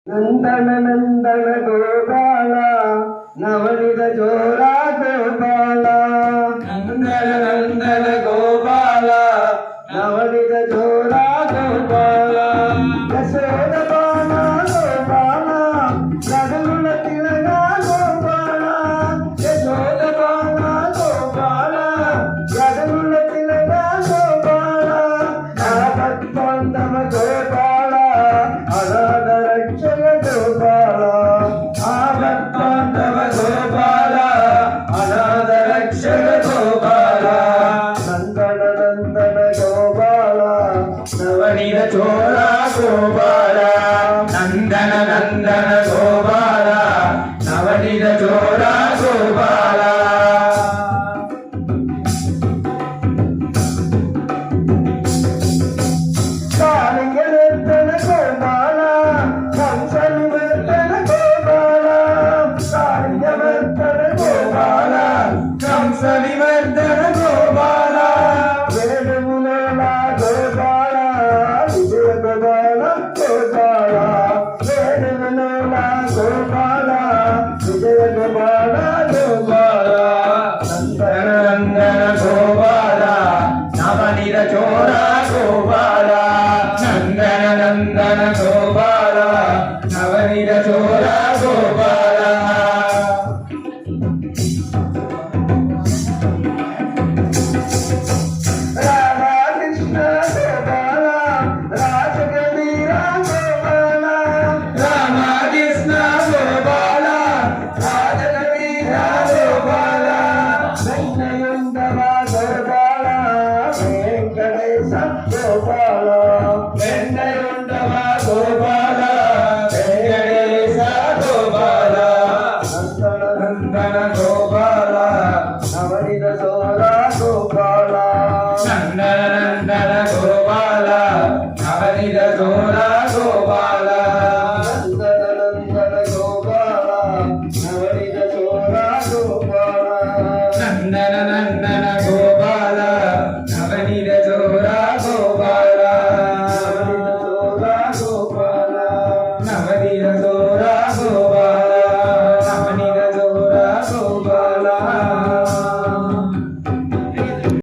నందన నందన గోపాల నవనిత చోరా గోపాల నందన నందన గోపాల నవనిత చోరా గోపాల యశోద బాల గోపాల నగలుల తిలగా గోపాల యశోద బాల గోపాల నగలుల తిలగా గోపాల ఆపత్బంధమ గోపాల అనాథ రక్షక గోపాల ఆపత్బంధమ గోపాల అనాథ రక్షక గోపాల నందన నందన గోపాల నవనీత చోరా గోపాల నందన నందన గోపాల నవనీత చోరా గోపాల కాళింగనర్తన గోపాల కంసనివర్తన గోపాల కాళింగవర్తన గోపాల కంసనివర్తన గోపాల వేణుముల గోపాల విజయ గోపాల గోపాల వేణుముల గోపాల విజయ గోపాల గోపాల నందన నందన గోపాల నవనీత చోరా గోపాల నందన నందన గోపాల నవనీత చోరా గోపాల రాధాకృష్ణ గోపాల రాజగవీర గోపాల రామకృష్ణ గోపాల రాజగవీర గోపాల వెంకయ్యుండవ గోపాల వెంకటేశ గోపాల వెంకయ్యుండవ గోపాల వెంకటేశ గోపాల నందన నందన గోపాల నవనీత చోరా గోపాల నందన నందన గోపాల నవనీత చోరా